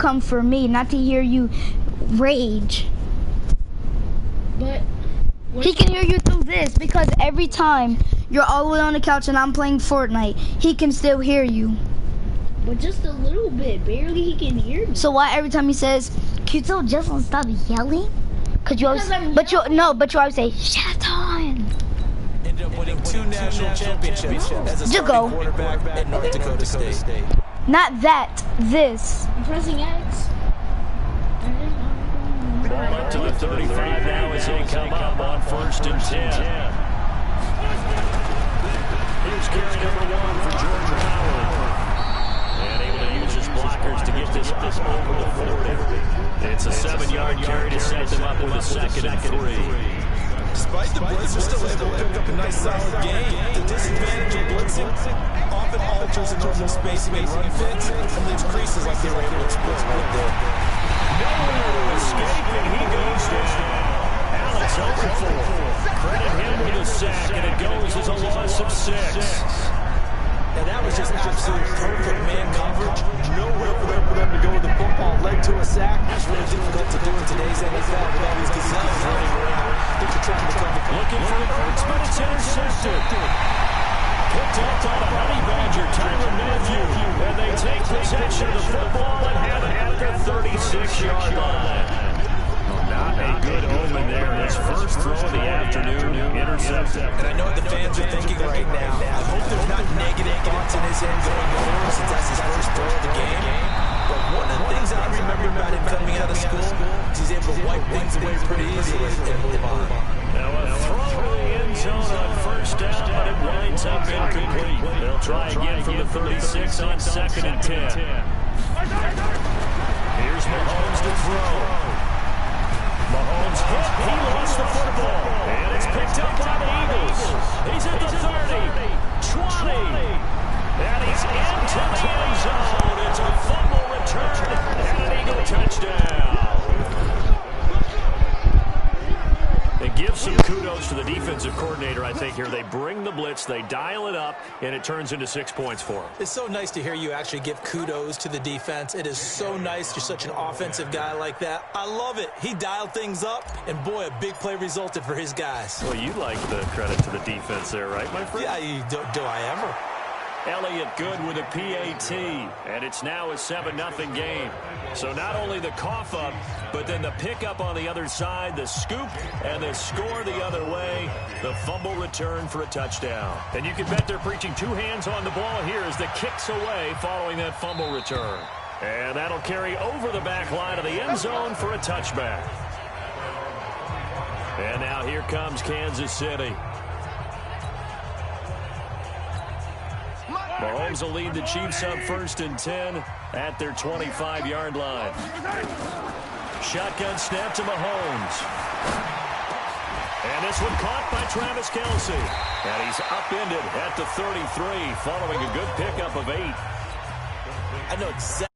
come for me, not to hear you rage. But he can hear you through this because every time you're all the way on the couch and I'm playing Fortnite, he can still hear you. But just a little bit, barely he can hear me. So why every time he says, "Can you just stop yelling"? Cause you always, but you always say, "Shut on." Ended up winning 2 national championships as a starting quarterback at North Dakota State. Not that, this. I'm pressing X. Ball up to the 35 now as they come up on 1st and 10. Here's carry number 1 for George Howard. And able to use his blockers to get this over the 40. It's a 7-yard carry to set them up with a 2nd and 3. Despite the blitz, they're still able to pick up a nice solid gain. The disadvantage of blitzing often alters the normal spacing and run fits and leaves creases like they were able to exploit right there. Nowhere to escape, and he goes down. Alex over 4. Credit him with a sack, and it goes as a loss of 6. And that was just absolute perfect man coverage. Nowhere for them to go with the football. Led to a sack. That's really difficult to do in today's NFL with all these gazelles running around. Looking for Burks, but it's intercepted. Picked up by the Honey Badger, Tyrann Mathieu. And they take possession of the football and have it at the 36-yard line. Not a good omen there. His first throw of the afternoon, intercepted. And I know what the fans are thinking right now. I hope there's not negative thoughts in his head going over since that's his first throw of the game. But one of the things I remember about him coming out of school is he's able to wipe things away pretty easily and move on. Now a throw to the end zone on 1st down, but it winds up incomplete. They'll try again from the 36 on 2nd and 10. Here's Mahomes to throw. Mahomes hit, he lost the football, and it's picked up by the Eagles. He's at the 30, 20, and he's into the end zone. It's a fumble return, and an Eagle touchdown. And give some kudos to the defensive coordinator, I think, here. They bring the blitz, they dial it up, and it turns into 6 points for them. It's so nice to hear you actually give kudos to the defense. It is so nice you're such an offensive guy like that. I love it. He dialed things up, and boy, a big play resulted for his guys. Well, you like the credit to the defense there, right, my friend? Yeah, do I ever? Elliott good with a PAT, and it's now a 7-0 game. So not only the cough up, but then the pickup on the other side, the scoop, and the score the other way, the fumble return for a touchdown. And you can bet they're preaching 2 hands on the ball here as the kick's away following that fumble return. And that'll carry over the back line of the end zone for a touchback. And now here comes Kansas City. Mahomes will lead the Chiefs up 1st and 10 at their 25-yard line. Shotgun snap to Mahomes. And this one caught by Travis Kelce. And he's upended at the 33 following a good pickup of 8. I know exactly.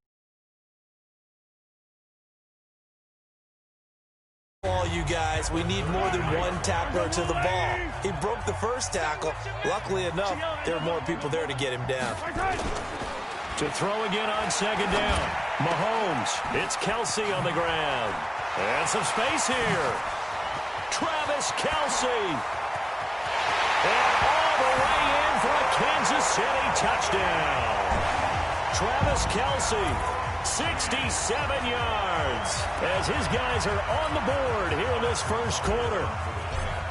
You guys, we need more than one tackler to the ball. He broke the first tackle. Luckily enough, there were more people there to get him down. To throw again on 2nd down. Mahomes, it's Kelce on the ground. And some space here. Travis Kelce. And all the way in for a Kansas City touchdown. Travis Kelce. 67 yards as his guys are on the board here in this first quarter.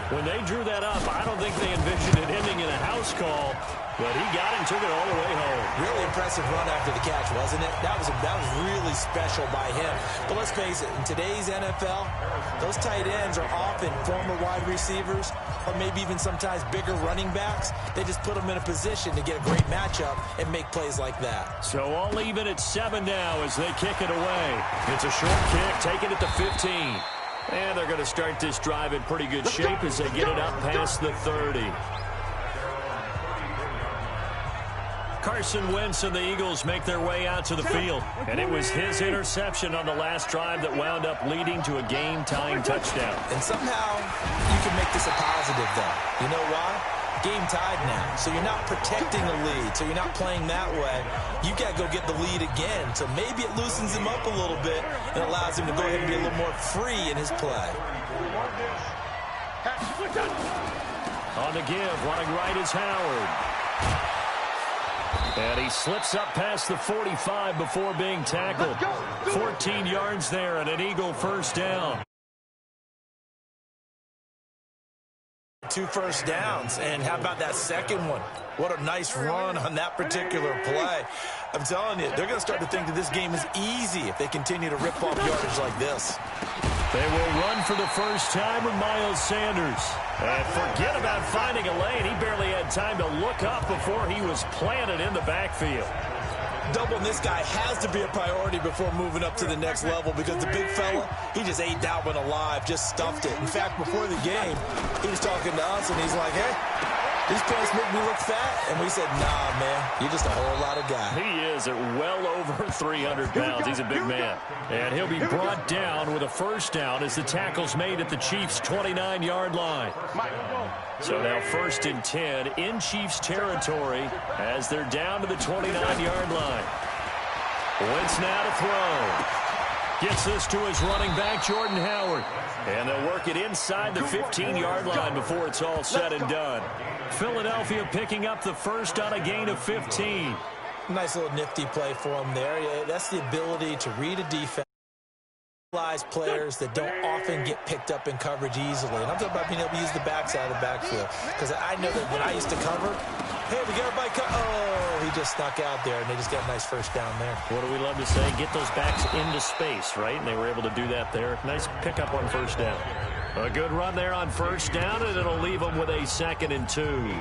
When they drew that up, I don't think they envisioned it ending in a house call, but he got it and took it all the way home. Really impressive run after the catch, wasn't it? That was really special by him. But let's face it, in today's NFL, those tight ends are often former wide receivers or maybe even sometimes bigger running backs. They just put them in a position to get a great matchup and make plays like that. So all even at 7 now as they kick it away. It's a short kick, taking it to 15. And they're going to start this drive in pretty good shape as they get it up past the 30. Carson Wentz and the Eagles make their way out to the field. And it was his interception on the last drive that wound up leading to a game-tying touchdown. And somehow you can make this a positive, though. You know why? game tied now. So you're not protecting the lead. So you're not playing that way. You got to go get the lead again. So maybe it loosens him up a little bit and allows him to go ahead and be a little more free in his play. On the give, running right is Howard. And he slips up past the 45 before being tackled. 14 yards there and an Eagle first down. 2 first downs, and how about that second one? What a nice run on that particular play. I'm telling you, they're going to start to think that this game is easy if they continue to rip off yardage like this. They will run for the first time with Miles Sanders. And forget about finding a lane. He barely had time to look up before he was planted in the backfield. Doubling this guy has to be a priority before moving up to the next level, because the big fella, he just ate that one alive, just stuffed it. In fact, before the game, he was talking to us, and he's like, hey, these pants make me look fat. And we said, nah, man, you're just a whole lot of guy. He is at well over 300 pounds. He's a big man. And he'll be brought down with a first down as the tackle's made at the Chiefs' 29-yard line. So now 1st and 10 in Chiefs territory as they're down to the 29-yard line. Wentz now to throw. Gets this to his running back, Jordan Howard. And they'll work it inside the 15-yard line before it's all said and done. Philadelphia picking up the first on a gain of 15. Nice little nifty play for him there. Yeah, that's the ability to read a defense. Players that don't often get picked up in coverage easily. And I'm talking about being able to use the backside of the backfield. Because I know that when I used to cover, hey, we got everybody oh, he just snuck out there, and they just got a nice first down there. What do we love to say? Get those backs into space, right? And they were able to do that there. Nice pickup on first down. A good run there on first down, and it'll leave them with a 2nd and 2.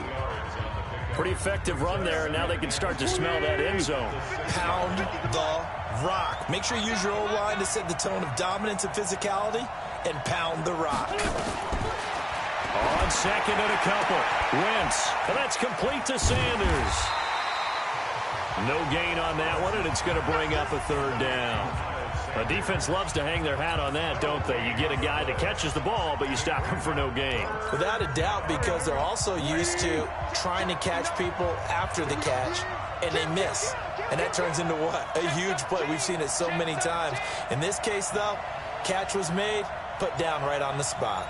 Pretty effective run there, and now they can start to smell that end zone. Pound the rock. Make sure you use your O-line to set the tone of dominance and physicality, and pound the rock. On 2nd and a couple. Wentz, and that's complete to Sanders. No gain on that one, and it's going to bring up a 3rd down. The defense loves to hang their hat on that, don't they? You get a guy that catches the ball, but you stop him for no gain. Without a doubt, because they're also used to trying to catch people after the catch, and they miss. And that turns into what? A huge play. We've seen it so many times. In this case, though, catch was made, put down right on the spot.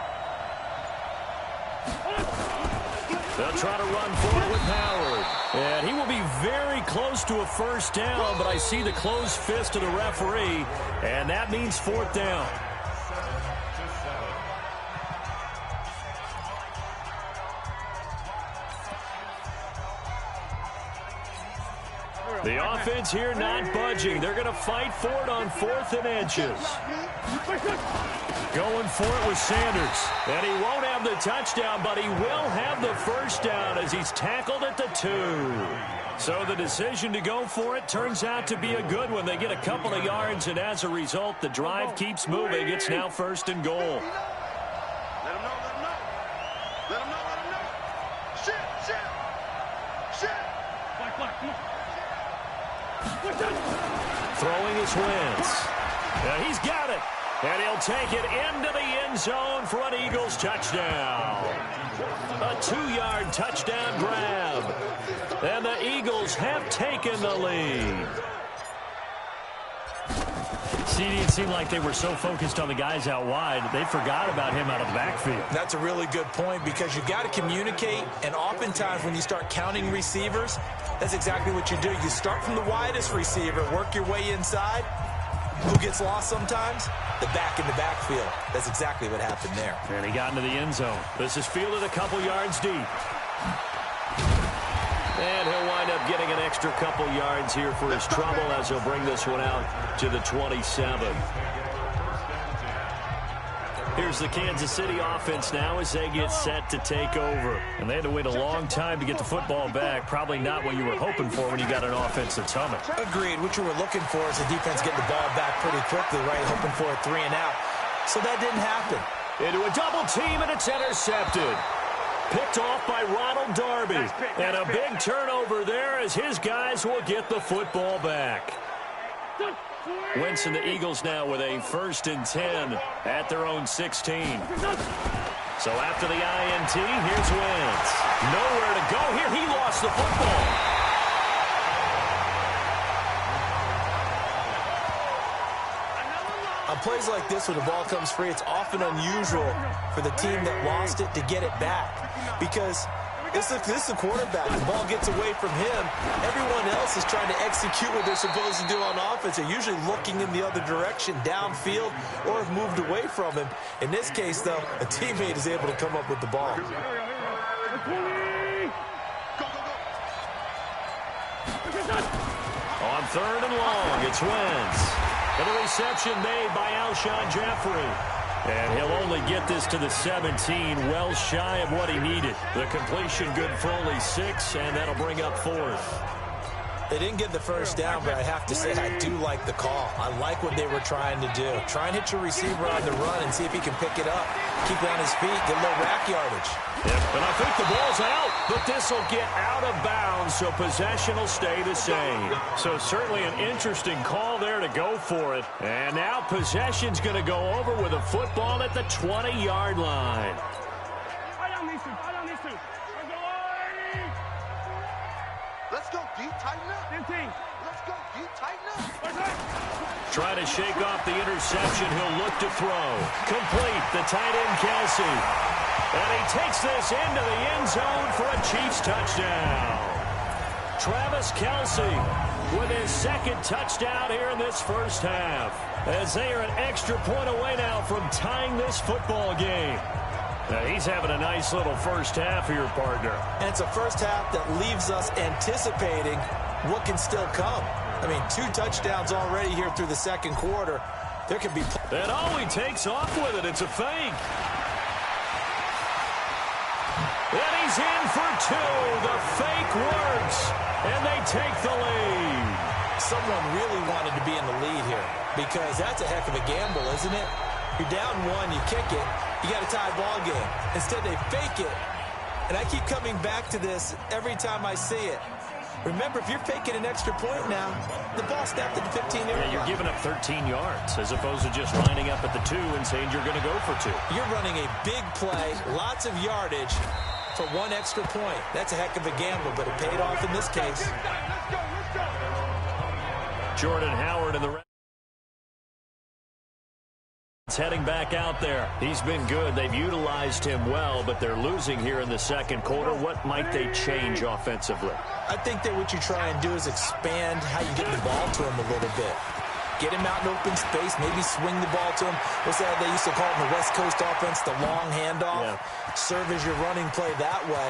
They'll try to run forward with Howard. And he will be very close to a first down, but I see the closed fist of the referee, and that means 4th down. The offense here not budging. They're going to fight for it on 4th and inches. Going for it with Sanders. And he won't have the touchdown, but he will have the first down as he's tackled at the 2. So the decision to go for it turns out to be a good one. They get a couple of yards, and as a result, the drive keeps moving. It's now 1st and goal. Let him know, let him know. Let him know, let him know. Shit. Come on. Throwing his Wentz. Now he's got it. And he'll take it into the end zone for an Eagles touchdown. A 2-yard touchdown grab. And the Eagles have taken the lead. CD, it seemed like they were so focused on the guys out wide, they forgot about him out of the backfield. That's a really good point, because you got to communicate, and oftentimes when you start counting receivers, that's exactly what you do. You start from the widest receiver, work your way inside. Who gets lost sometimes? The back in the backfield. That's exactly what happened there. And he got into the end zone. This is fielded a couple yards deep. And he'll wind up getting an extra couple yards here for his trouble as he'll bring this one out to the 27. Here's the Kansas City offense now as they get set to take over. And they had to wait a long time to get the football back. Probably not what you were hoping for when you got an offense that's humming. Agreed. What you were looking for is the defense getting the ball back pretty quickly, right? Hoping for a 3 and out. So that didn't happen. Into a double team, and it's intercepted. Picked off by Ronald Darby. And a big turnover there as his guys will get the football back. Wentz and the Eagles now with a 1st and 10 at their own 16. So after the INT, here's Wentz. Nowhere to go here. He lost the football. On plays like this, when the ball comes free, it's often unusual for the team that lost it to get it back. Because this is a quarterback. The ball gets away from him. Everyone else is trying to execute what they're supposed to do on offense. They're usually looking in the other direction, downfield, or have moved away from him. In this case, though, a teammate is able to come up with the ball. On 3rd and long, it's Wentz. And the reception made by Alshon Jeffrey. And he'll only get this to the 17, well shy of what he needed. The completion good for only 6, and that'll bring up 4th. They didn't get the first down, but I have to say I do like the call. I like what they were trying to do. Try and hit your receiver on the run and see if he can pick it up. Keep it on his feet, get a little rack yardage. Yep, and I think the ball's out, but this will get out of bounds, so possession will stay the same. So certainly an interesting call there to go for it. And now possession's going to go over with a football at the 20-yard line. Let's go, D. Tighten up. Let's go, D. Tighten up. Trying to shake off the interception. He'll look to throw. Complete. The tight end, Kelsey. And he takes this into the end zone for a Chiefs touchdown. Travis Kelsey with his 2nd touchdown here in this first half. As they are an extra point away now from tying this football game. Now he's having a nice little first half here, partner. And it's a first half that leaves us anticipating what can still come. I mean, 2 touchdowns already here through the 2nd quarter. There could be... And oh, he takes off with it. It's a fake. And he's in for 2. The fake works. And they take the lead. Someone really wanted to be in the lead here because that's a heck of a gamble, isn't it? You're down 1, you kick it, you got a tie ball game. Instead, they fake it. And I keep coming back to this every time I see it. Remember, if you're faking an extra point now, the ball snapped at the 15-yard line. You're giving up 13 yards as opposed to just lining up at the 2 and saying you're going to go for 2. You're running a big play, lots of yardage for 1 extra point. That's a heck of a gamble, but it paid off in this case. Jordan Howard and the rest. Heading back out there. He's been good. They've utilized him well, but they're losing here in the 2nd quarter. What might they change offensively? I think that what you try and do is expand how you get the ball to him a little bit. Get him out in open space, maybe swing the ball to him. What's that they used to call it in the West Coast offense, the long handoff? Yeah. Serve as your running play that way.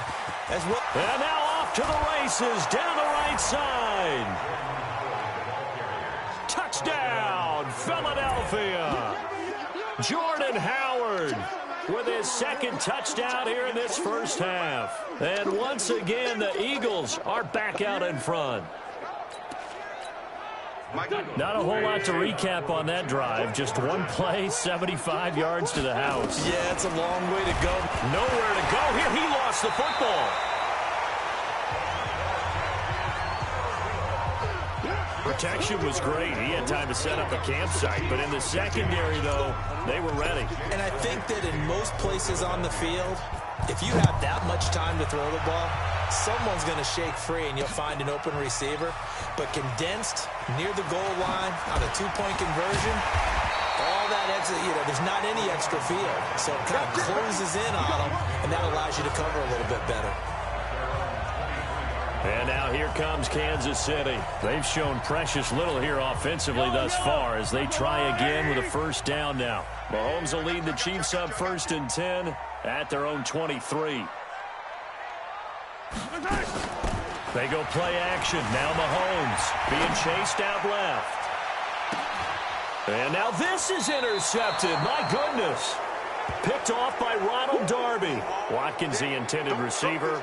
As well. And now off to the races, down the right side. Touchdown, Philadelphia. Jordan Howard with his 2nd touchdown here in this first half. And once again, the Eagles are back out in front. Not a whole lot to recap on that drive. Just 1 play, 75 yards to the house. Yeah, it's a long way to go. Nowhere to go here. He lost the football. Protection was great. He had time to set up the campsite. But in the secondary, though, they were ready. And I think that in most places on the field, if you have that much time to throw the ball, someone's going to shake free and you'll find an open receiver. But condensed near the goal line on a 2-point conversion, all that extra, there's not any extra field. So it kind of closes in on them, and that allows you to cover a little bit better. And now here comes Kansas City. They've shown precious little here offensively thus far as they try again with a first down now. Mahomes will lead the Chiefs up 1st and 10 at their own 23. They go play action. Now Mahomes being chased out left. And now this is intercepted. My goodness. Picked off by Ronald Darby. Watkins, the intended receiver.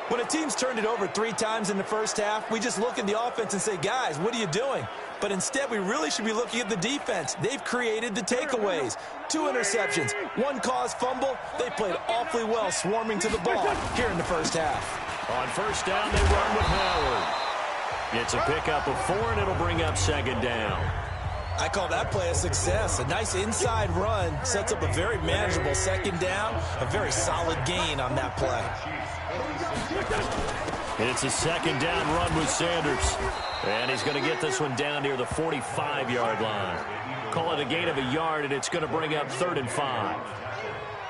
When a team's turned it over 3 times in the first half, we just look at the offense and say, guys, what are you doing? But instead, we really should be looking at the defense. They've created the takeaways. 2 interceptions, 1 caused fumble. They played awfully well swarming to the ball here in the first half. On first down, they run with Howard. It's a pickup of 4, and it'll bring up 2nd down. I call that play a success. A nice inside run sets up a very manageable second down, a very solid gain on that play. It's a second down run with Sanders. And he's going to get this one down near the 45-yard line. Call it a gain of a yard, and it's going to bring up 3rd and 5.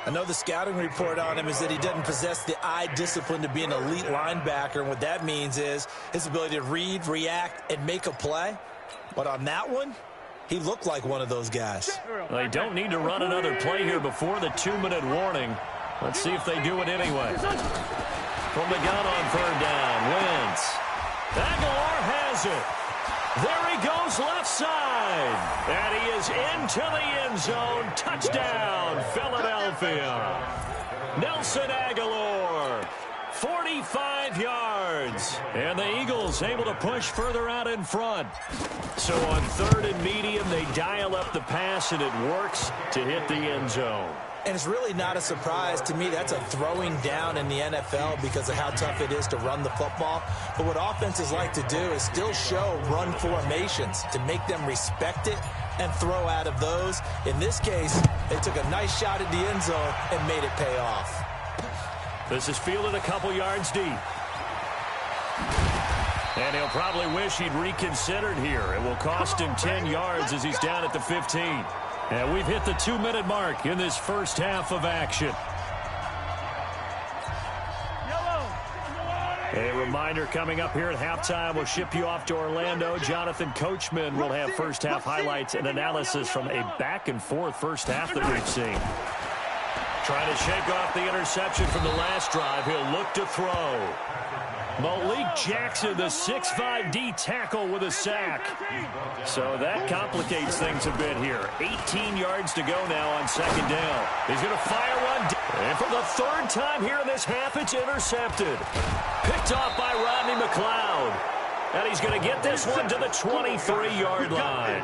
I know the scouting report on him is that he doesn't possess the eye discipline to be an elite linebacker. And what that means is his ability to read, react, and make a play. But on that one, he looked like one of those guys. They don't need to run another play here before the 2-minute warning. Let's see if they do it anyway. From the gun on 3rd down, Wentz. Aguilar has it. There he goes left side. And he is into the end zone. Touchdown, Philadelphia. Nelson Aguilar, 45 yards. And the Eagles able to push further out in front. So on 3rd and medium, they dial up the pass, and it works to hit the end zone. And it's really not a surprise to me. That's a throwing down in the NFL because of how tough it is to run the football. But what offenses like to do is still show run formations to make them respect it and throw out of those. In this case, they took a nice shot at the end zone and made it pay off. This is fielded a couple yards deep. And he'll probably wish he'd reconsidered here. It will cost him 10 yards as he's down at the 15. And we've hit the 2-minute mark in this first half of action. A reminder coming up here at halftime. We'll ship you off to Orlando. Jonathan Coachman will have first half highlights and analysis from a back-and-forth first half that we've seen. Trying to shake off the interception from the last drive. He'll look to throw. Malik Jackson, the 6'5" D tackle with a sack. So that complicates things a bit here. 18 yards to go now on 2nd down. He's going to fire one. And for the 3rd time here in this half, it's intercepted. Picked off by Rodney McLeod. And he's going to get this one to the 23-yard line.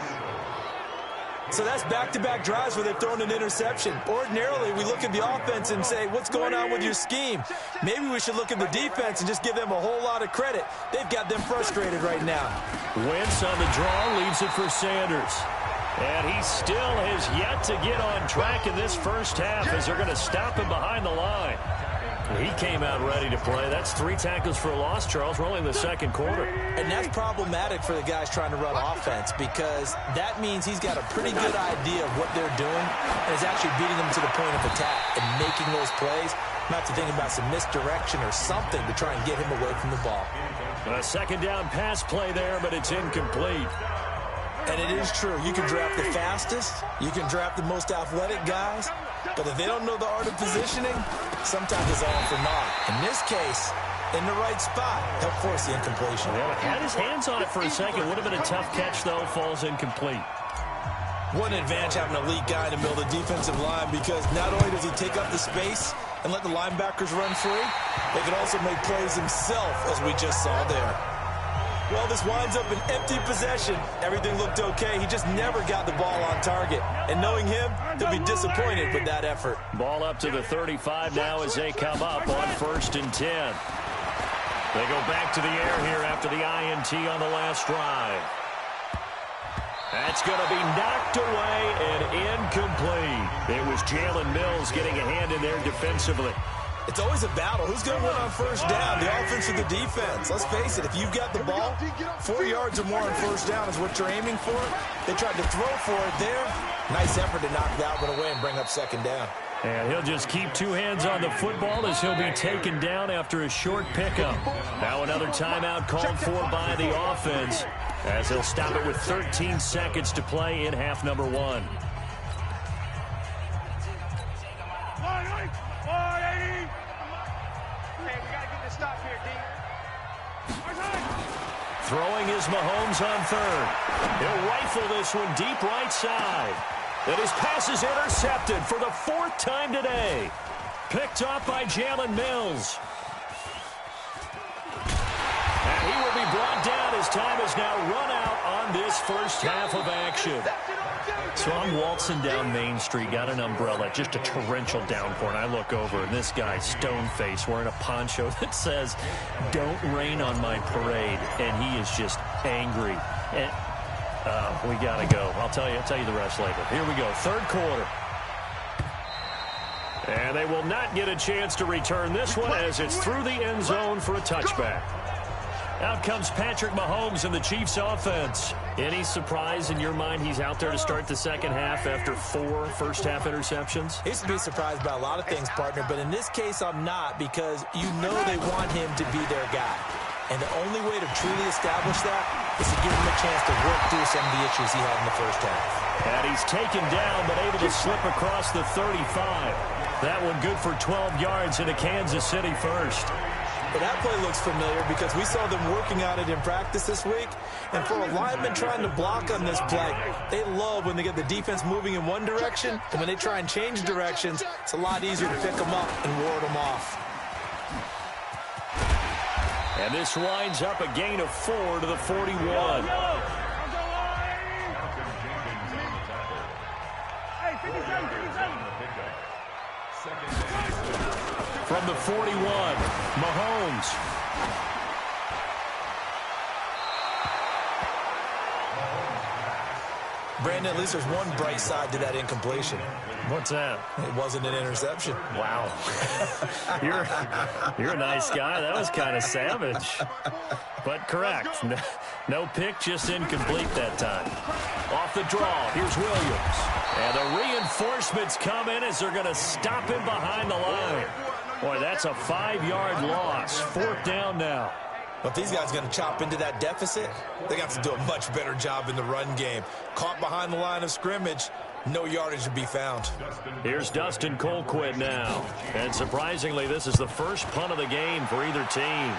So that's back-to-back drives where they're throwing an interception. Ordinarily, we look at the offense and say, what's going on with your scheme? Maybe we should look at the defense and just give them a whole lot of credit. They've got them frustrated right now. Wentz on the draw, leaves it for Sanders. And he still has yet to get on track in this first half as they're going to stop him behind the line. He came out ready to play. That's 3 tackles for a loss, Charles. We're only in the 2nd quarter. And that's problematic for the guys trying to run offense because that means he's got a pretty good idea of what they're doing and is actually beating them to the point of attack and making those plays. Not to think about some misdirection or something to try and get him away from the ball. A 2nd down pass play there, but it's incomplete. And it is true. You can draft the fastest. You can draft the most athletic guys. But if they don't know the art of positioning, sometimes it's all for naught. In this case, in the right spot, help force the incompletion. Yeah, had his hands on it for a second. Would have been a tough catch, though. Falls incomplete. What an advantage having an elite guy in the middle of the defensive line because not only does he take up the space and let the linebackers run free, they can also make plays himself, as we just saw there. Well, this winds up an empty possession. Everything looked okay. He just never got the ball on target. And knowing him, they'll be disappointed with that effort. Ball up to the 35 now as they come up on 1st and 10. They go back to the air here after the INT on the last drive. That's going to be knocked away and incomplete. It was Jalen Mills getting a hand in there defensively. It's always a battle. Who's going to win on 1st down, the offense or the defense? Let's face it, if you've got the ball, 4 yards or more on 1st down is what you're aiming for. They tried to throw for it there. Nice effort to knock that one away and bring up 2nd down. And he'll just keep 2 hands on the football as he'll be taken down after a short pickup. Now another timeout called for by the offense as they'll stop it with 13 seconds to play in half number 1. Throwing is Mahomes on 3rd. He'll rifle this one deep right side. And his pass is intercepted for the 4th time today. Picked off by Jalen Mills. And he will be brought down as time has now run out on this first half of action. So I'm waltzing down Main Street, got an umbrella, just a torrential downpour, and I look over, and this guy's stone-faced wearing a poncho that says, "Don't rain on my parade," and he is just angry. And We got to go. I'll tell you the rest later. Here we go. Third quarter. And they will not get a chance to return this one as it's through the end zone for a touchback. Out comes Patrick Mahomes in the Chiefs offense. Any surprise in your mind he's out there to start the second half after 4 first-half interceptions? He's to be surprised by a lot of things, partner, but in this case I'm not, because you know they want him to be their guy. And the only way to truly establish that is to give him a chance to work through some of the issues he had in the first half. And he's taken down but able to slip across the 35. That one good for 12 yards into Kansas City first. But that play looks familiar because we saw them working on it in practice this week. And for a lineman trying to block on this play, they love when they get the defense moving in one direction. And when they try and change directions, it's a lot easier to pick them up and ward them off. And this winds up a gain of 4 to the 41. From the 41, Mahomes. Brandon, at least there's one bright side to that incompletion. What's that? It wasn't an interception. Wow. You're a nice guy. That was kind of savage. But correct. No pick, just incomplete that time. Off the draw, here's Williams. And the reinforcements come in as they're going to stop him behind the line. Boy, that's a 5-yard loss. 4th down now. But if these guys are going to chop into that deficit, they got to do a much better job in the run game. Caught behind the line of scrimmage, no yardage to be found. Here's Dustin Colquitt now. And surprisingly, this is the first punt of the game for either team.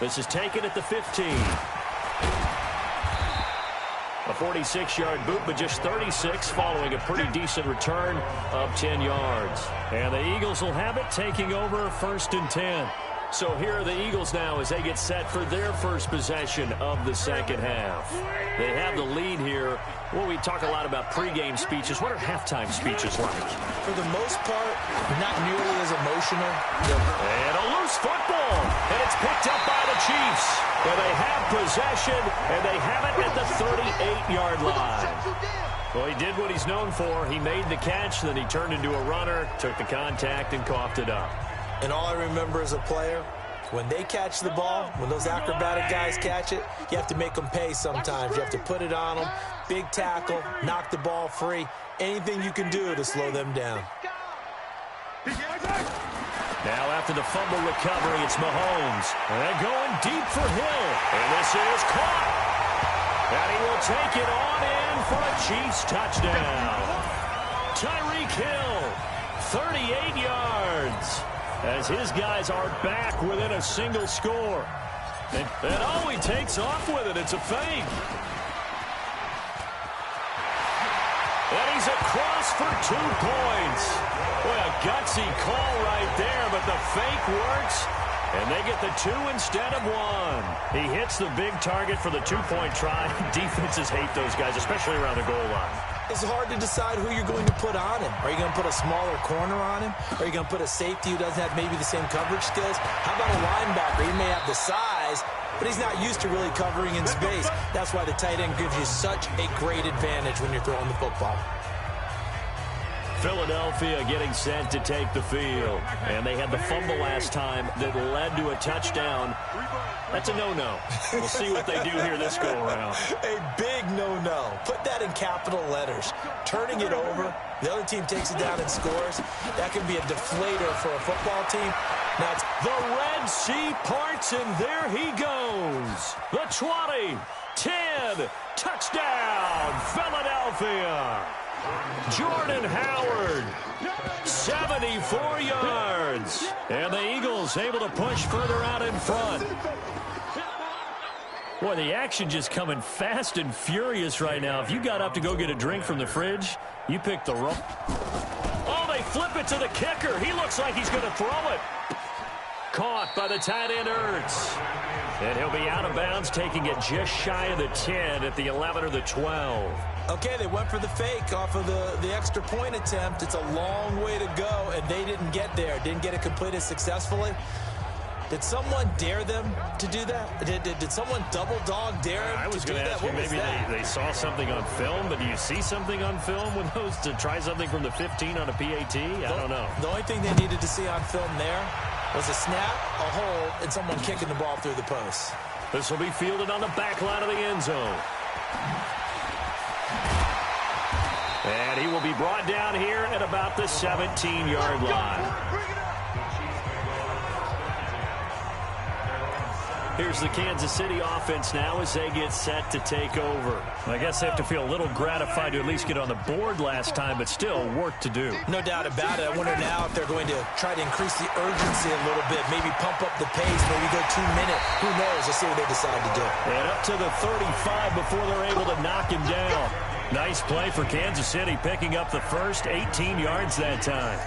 This is taken at the 15. A 46-yard boot, but just 36 following a pretty decent return of 10 yards. And the Eagles will have it, taking over 1st and 10. So here are the Eagles now as they get set for their first possession of the second half. They have the lead here. Well, we talk a lot about pregame speeches. What are halftime speeches like? For the most part, not nearly as emotional. And a loose football. And it's picked up by the Chiefs. And they have possession, and they have it at the 38-yard line. Well, he did what he's known for. He made the catch, then he turned into a runner, took the contact, and coughed it up. And all I remember as a player, when they catch the ball, when those acrobatic guys catch it, you have to make them pay sometimes. You have to put it on them, big tackle, knock the ball free, anything you can do to slow them down. Now after the fumble recovery, it's Mahomes. And going deep for Hill. And this is caught. And he will take it on in for a Chiefs touchdown. Tyreek Hill, 38 yards. As his guys are back within a single score. And oh, he takes off with it. It's a fake. And he's across for 2 points. Boy, a gutsy call right there, but the fake works. And they get the 2 instead of 1. He hits the big target for the 2-point try. Defenses hate those guys, especially around the goal line. It's hard to decide who you're going to put on him. Are you going to put a smaller corner on him? Are you going to put a safety who doesn't have maybe the same coverage skills? How about a linebacker? He may have the size, but he's not used to really covering in space. That's why the tight end gives you such a great advantage when you're throwing the football. Philadelphia getting set to take the field. And they had the fumble last time that led to a touchdown. That's a no-no. We'll see what they do here this go-around. A big no-no. Put that in capital letters. Turning it over, the other team takes it down and scores. That can be a deflator for a football team. Now it's the Red Sea parts, and there he goes. The 20, 10, touchdown, Philadelphia. Jordan Howard, 74 yards. And the Eagles able to push further out in front. Boy, the action just coming fast and furious right now. If you got up to go get a drink from the fridge, you picked the wrong. Oh, they flip it to the kicker. He looks like he's going to throw it. Caught by the tight end, Ertz. And he'll be out of bounds, taking it just shy of the 10 at the 11 or the 12. Okay, they went for the fake off of the extra point attempt. It's a long way to go, and they didn't get there. Didn't get it completed successfully. Did someone dare them to do that? Did someone double dog dare them I was to do going to that? ask you, What was maybe that? they saw something on film, but do you see something on film with those to try something from the 15 on a PAT? I don't know. The only thing they needed to see on film there was a snap, a hold, and someone kicking the ball through the post. This will be fielded on the back line of the end zone. And he will be brought down here at about the 17-yard line. Here's the Kansas City offense now as they get set to take over. I guess they have to feel a little gratified to at least get on the board last time, but still work to do. No doubt about it. I wonder now if they're going to try to increase the urgency a little bit, maybe pump up the pace, maybe go 2 minutes. Who knows? Let's see what they decide to do. And up to the 35 before they're able to knock him down. Nice play for Kansas City, picking up the first 18 yards that time.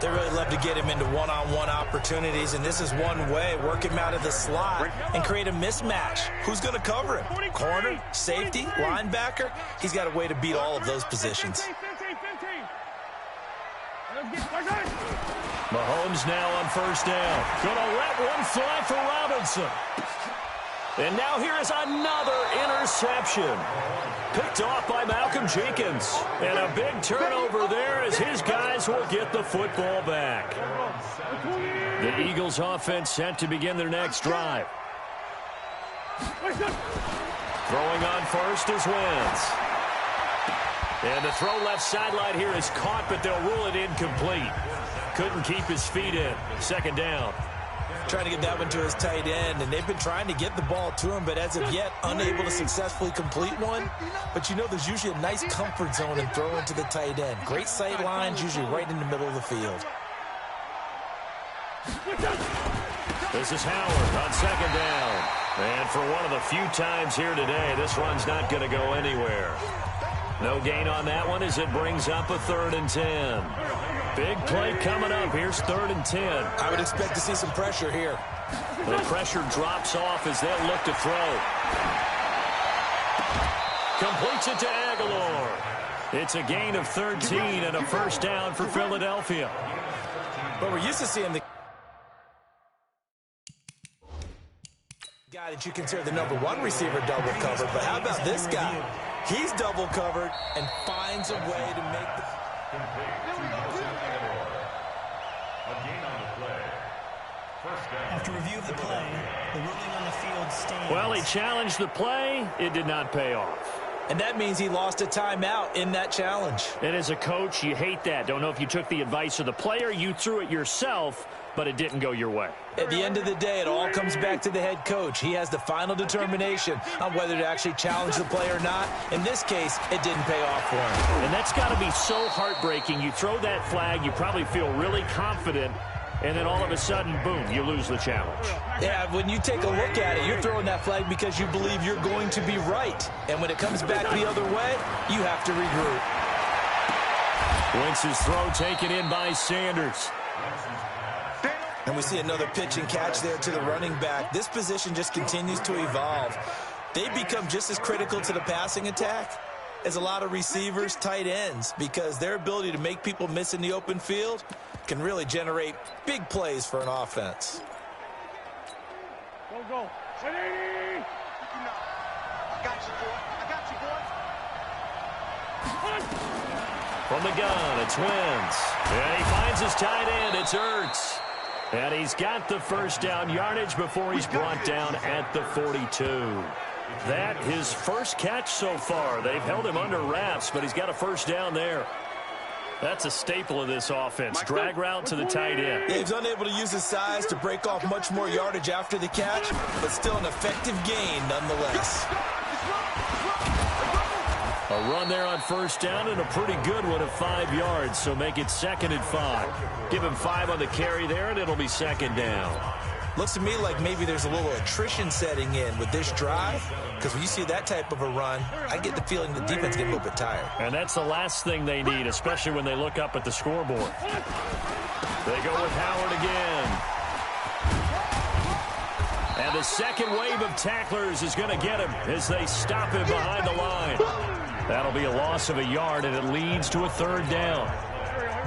They really love to get him into one-on-one opportunities, and this is one way. Work him out of the slot and create a mismatch. Who's going to cover him? Corner, safety, linebacker? He's got a way to beat all of those positions. Mahomes now on first down. Going to let one fly for Robinson. And now here is another interception. Picked off by Malcolm Jenkins. And a big turnover there as his guys will get the football back. The Eagles offense set to begin their next drive. Throwing on first is Wentz. And the throw left sideline here is caught, but they'll rule it incomplete. Couldn't keep his feet in. Second down. Trying to get that one to his tight end, and they've been trying to get the ball to him, but as of yet, unable to successfully complete one. But you know there's usually a nice comfort zone in throwing to the tight end. Great sight lines, usually right in the middle of the field. This is Howard on second down. And for one of the few times here today, this run's not going to go anywhere. No gain on that one as it brings up a 3rd and 10. Big play coming up. Here's 3rd and 10. I would expect to see some pressure here. The pressure drops off as they'll look to throw. Completes it to Aguilar. It's a gain of 13 and a first down for Philadelphia. But we're used to seeing the guy that you consider the #1 receiver double covered, but how about this guy? He's double covered and finds a way to make the... After review of the play, the ruling on the field stands. Well, he challenged the play. It did not pay off. And that means he lost a timeout in that challenge. And as a coach, you hate that. Don't know if you took the advice of the player. You threw it yourself, but it didn't go your way. At the end of the day, it all comes back to the head coach. He has the final determination on whether to actually challenge the play or not. In this case, it didn't pay off for him. And that's got to be so heartbreaking. You throw that flag, you probably feel really confident, and then all of a sudden, boom, you lose the challenge. Yeah, when you take a look at it, you're throwing that flag because you believe you're going to be right. And when it comes back the other way, you have to regroup. Wentz's throw taken in by Sanders. And we see another pitch and catch there to the running back. This position just continues to evolve. They become just as critical to the passing attack as a lot of receivers, tight ends, because their ability to make people miss in the open field can really generate big plays for an offense. Go. I got you, boy. From the gun, it's Wentz. And he finds his tight end. It's Ertz. And he's got the first down yardage before he's brought down at the 42. That his first catch so far. They've held him under wraps, but he's got a first down there. That's a staple of this offense. Drag route to the tight end. Yeah, he's unable to use his size to break off much more yardage after the catch, but still an effective gain nonetheless. A run there on first down and a pretty good one of 5 yards, so make it 2nd and 5. Give him 5 on the carry there, and it'll be 2nd down. Looks to me like maybe there's a little attrition setting in with this drive, because when you see that type of a run, I get the feeling the defense get a little bit tired. And that's the last thing they need, especially when they look up at the scoreboard. They go with Howard again. And the second wave of tacklers is going to get him as they stop him behind the line. That'll be a loss of a yard, and it leads to a 3rd down.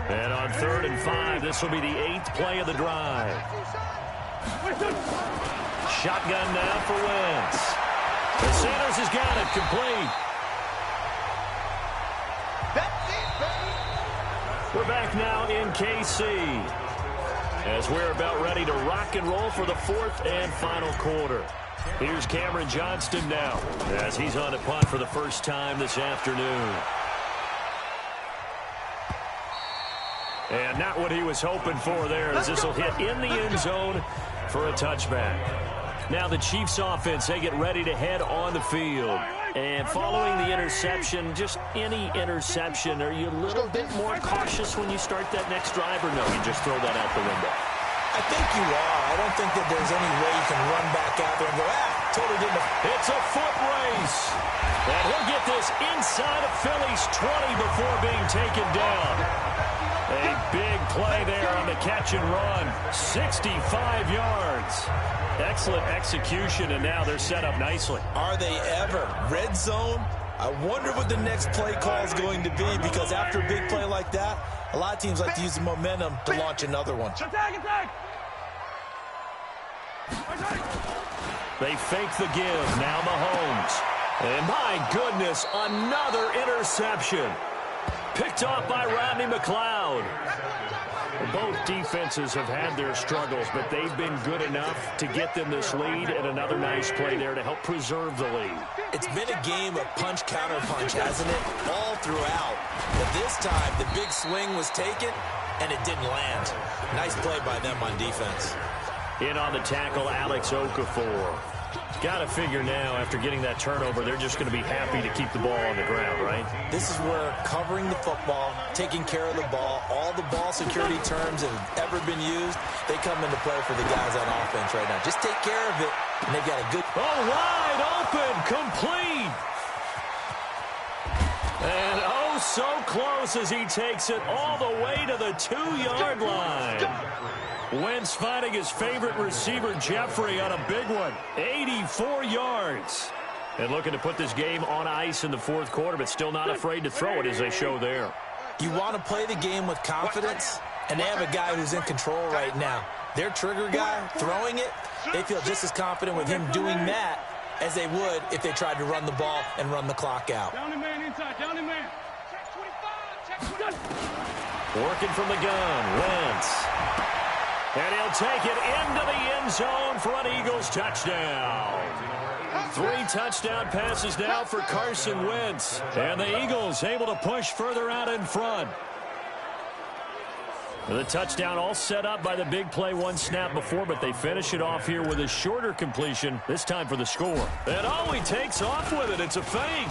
And on 3rd and 5, this will be the 8th play of the drive. Shotgun now for Wentz. And Sanders has got it complete. We're back now in KC as we're about ready to rock and roll for the fourth and final quarter. Here's Cameron Johnston now as he's on a punt for the first time this afternoon. And not what he was hoping for there, as this will hit in the end zone for a touchback. Now the Chiefs offense, they get ready to head on the field. And following the interception, just any interception, are you a little bit more cautious when you start that next drive, or no, you just throw that out the window? I think you are. I don't think that there's any way you can run back out there and go, totally didn't. It's a foot race. And he'll get this inside of Philly's 20 before being taken down. A big play there on the catch and run. 65 yards. Excellent execution, and now they're set up nicely. Are they ever? Red zone? I wonder what the next play call is going to be, because after a big play like that, a lot of teams like to use the momentum to launch another one. They fake the give. Now Mahomes. And my goodness, another interception. Picked off by Rodney McLeod. Both defenses have had their struggles, but they've been good enough to get them this lead, and another nice play there to help preserve the lead. It's been a game of punch-counter-punch, hasn't it? All throughout. But this time, the big swing was taken, and it didn't land. Nice play by them on defense. In on the tackle, Alex Okafor. Got to figure now, after getting that turnover, they're just going to be happy to keep the ball on the ground, right? This is where covering the football, taking care of the ball, all the ball security terms that have ever been used, they come into play for the guys on offense right now. Just take care of it, and they've got a good... Oh, wide open, complete! And oh, so close as he takes it all the way to the 2-yard line. Wentz finding his favorite receiver, Jeffrey, on a big one. 84 yards. And looking to put this game on ice in the fourth quarter, but still not afraid to throw it, as they show there. You want to play the game with confidence, and they have a guy who's in control right now. Their trigger guy, throwing it, they feel just as confident with him doing that as they would if they tried to run the ball and run the clock out. Down the man inside, down the man. Check 25, check 25. Working from the gun, Wentz. And he'll take it into the end zone for an Eagles touchdown. 3 touchdown passes now for Carson Wentz. And the Eagles able to push further out in front. The touchdown all set up by the big play one snap before, but they finish it off here with a shorter completion, this time for the score. And oh, he takes off with it. It's a fake.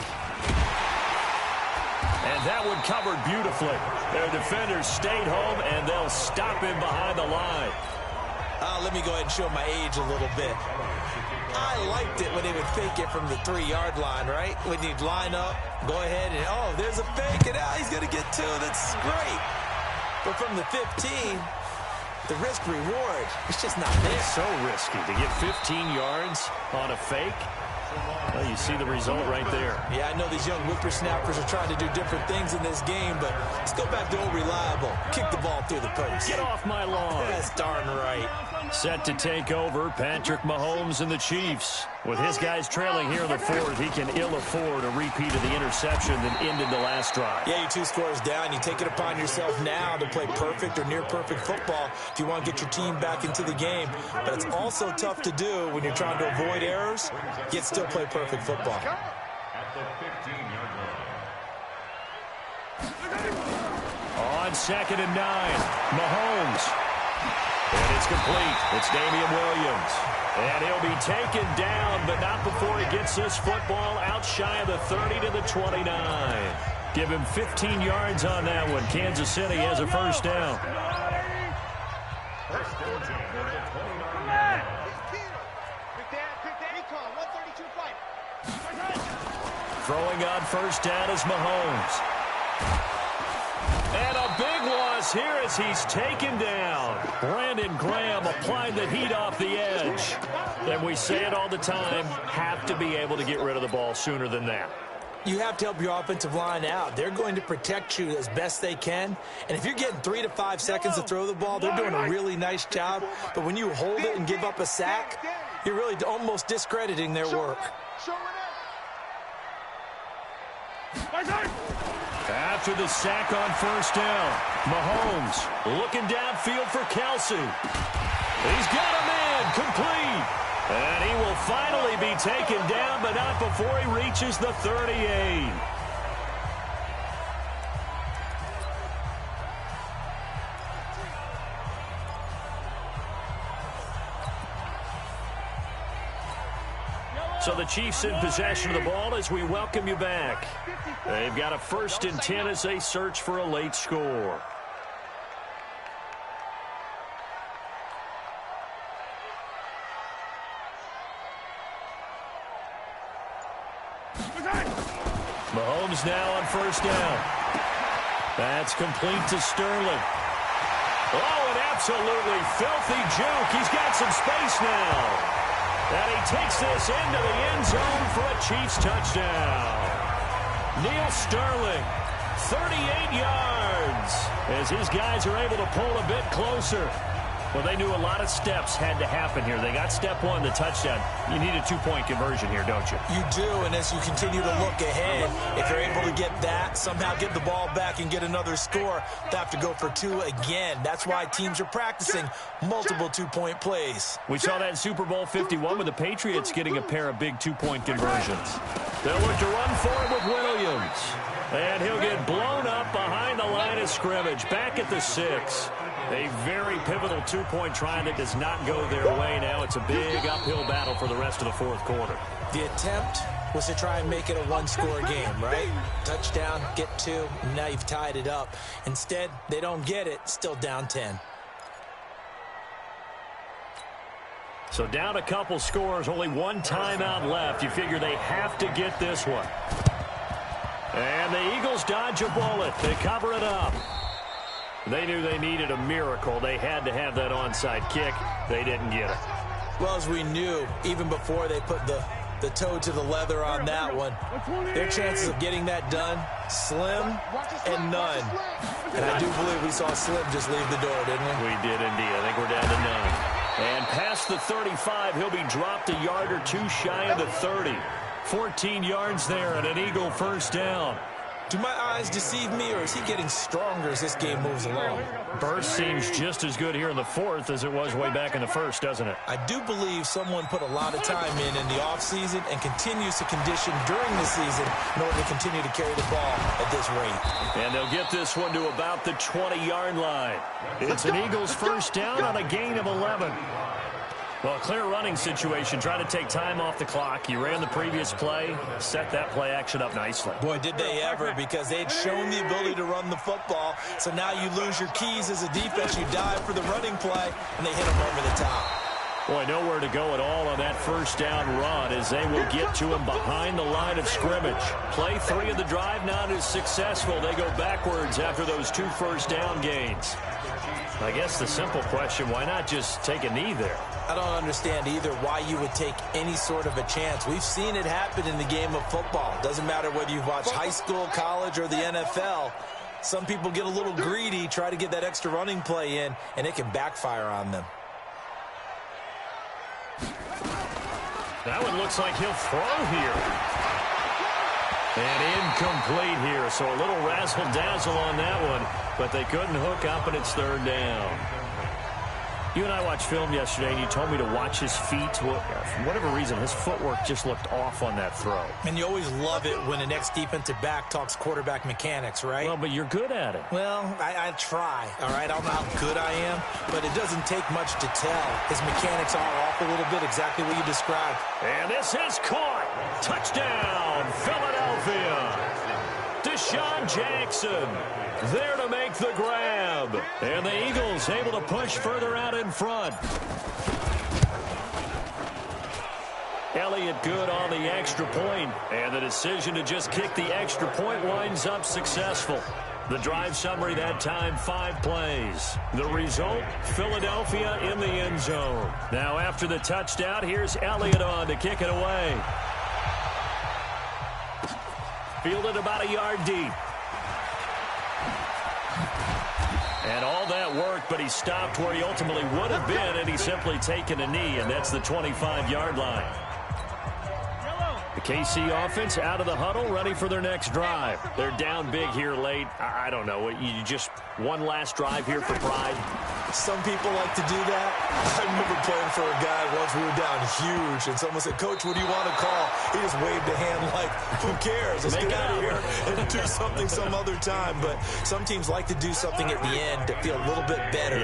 And that one covered beautifully. Their defenders stayed home, and they'll stop him behind the line. Let me go ahead and show my age a little bit. I liked it when they would fake it from the 3-yard line, right? When you'd line up, go ahead, and oh, there's a fake, and he's going to get 2. That's great. But from the 15, the risk-reward, it's just not there. It's so risky to get 15 yards on a fake. Well, you see the result right there. Yeah, I know these young whippersnappers are trying to do different things in this game, but let's go back to old reliable. Kick the ball through the post. Get off my lawn. That's darn right. Set to take over, Patrick Mahomes and the Chiefs. With his guys trailing here in the fourth, he can ill afford a repeat of the interception that ended the last drive. Yeah, you're 2 scores down. You take it upon yourself now to play perfect or near-perfect football if you want to get your team back into the game. But it's also tough to do when you're trying to avoid errors, yet still play perfect football. On 2nd and 9, Mahomes. And it's complete. It's Damian Williams. And he'll be taken down, but not before he gets this football out shy of the 30 to the 29. Give him 15 yards on that one. Kansas City has a first down. Throwing on first down is Mahomes. And a big loss here as he's taken down. Brandon Graham applied the heat off the edge. And we say it all the time, have to be able to get rid of the ball sooner than that. You have to help your offensive line out. They're going to protect you as best they can. And if you're getting 3 to 5 seconds to throw the ball, they're doing a really nice job. But when you hold it and give up a sack, you're really almost discrediting their work. After the sack on first down, Mahomes looking downfield for Kelsey. He's got a man complete. And he will finally be taken down, but not before he reaches the 38. So the Chiefs in possession of the ball as we welcome you back. They've got a 1st and 10 as they search for a late score. Mahomes now on first down. That's complete to Sterling. Oh, an absolutely filthy juke. He's got some space now. And he takes this into the end zone for a Chiefs touchdown. Neil Sterling, 38 yards, as his guys are able to pull a bit closer. Well, they knew a lot of steps had to happen here. They got step 1, the touchdown. You need a 2-point conversion here, don't you? You do, and as you continue to look ahead, if you're able to get that, somehow get the ball back and get another score, they have to go for 2 again. That's why teams are practicing multiple 2-point plays. We saw that in Super Bowl 51 with the Patriots getting a pair of big 2-point conversions. They'll look to run for it with Williams. And he'll get blown up behind the line of scrimmage, back at the 6. A very pivotal 2-point try that does not go their way now. It's a big uphill battle for the rest of the 4th quarter. The attempt was to try and make it a 1-score game, right? Touchdown, get 2, and now you've tied it up. Instead, they don't get it, still down 10. So down a couple scores, only 1 timeout left. You figure they have to get this one. And the Eagles dodge a bullet. They cover it up. They knew they needed a miracle. They had to have that onside kick. They didn't get it. Well, as we knew, even before they put the toe to the leather on that one, their chances of getting that done, slim and none. And I do believe we saw Slim just leave the door, didn't we? We did indeed. I think we're down to none. And past the 35, he'll be dropped a yard or 2 shy of the 30. 14 yards there and an Eagle first down. Do my eyes deceive me, or is he getting stronger as this game moves along? Burst seems just as good here in the 4th as it was way back in the 1st, doesn't it? I do believe someone put a lot of time in the offseason and continues to condition during the season in order to continue to carry the ball at this rate. And they'll get this one to about the 20-yard line. It's an Eagles first down on a gain of 11. Well, clear running situation. Try to take time off the clock. You ran the previous play, set that play action up nicely. Boy, did they ever, because they'd shown the ability to run the football. So now you lose your keys as a defense. You dive for the running play, and they hit them over the top. Boy, nowhere to go at all on that first down run as they will get to him behind the line of scrimmage. Play 3 of the drive not as successful. They go backwards after those 2 first down gains. I guess the simple question, why not just take a knee there? I don't understand either why you would take any sort of a chance. We've seen it happen in the game of football. Doesn't matter whether you've watched high school, college, or the NFL. Some people get a little greedy, try to get that extra running play in, and it can backfire on them. That one looks like he'll throw here. And incomplete here, so a little razzle-dazzle on that one, but they couldn't hook up, and it's 3rd down. You and I watched film yesterday, and you told me to watch his feet. For whatever reason, his footwork just looked off on that throw. And you always love it when the next defensive back talks quarterback mechanics, right? Well, but you're good at it. Well, I try, all right? I don't know how good I am, but it doesn't take much to tell. His mechanics are off a little bit, exactly what you described. And this is caught. Touchdown, Philadelphia. Deshaun Jackson there to make the grab. And the Eagles able to push further out in front. Elliott good on the extra point, and the decision to just kick the extra point winds up successful. The drive summary that time, 5 plays. The result, Philadelphia in the end zone. Now after the touchdown, here's Elliott on to kick it away. Fielded about a yard deep. And all that work, but he stopped where he ultimately would have been, and he's simply taken a knee, and that's the 25-yard line. The KC offense out of the huddle, ready for their next drive. They're down big here late. I don't know. You just one last drive here for pride. Some people like to do that. I remember playing for a guy once. We were down huge, and someone said, "Coach, what do you want to call?" He just waved a hand like, "Who cares? Let's get out of here and do something some other time." But some teams like to do something at the end to feel a little bit better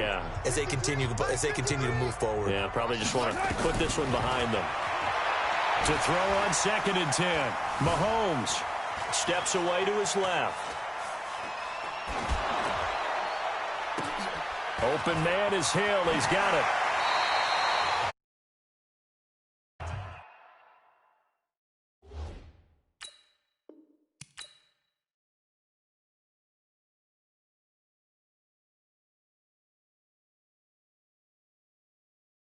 as they continue to move forward. Yeah, probably just want to put this one behind them. To throw on 2nd and 10. Mahomes steps away to his left. Open man is Hill. He's got it.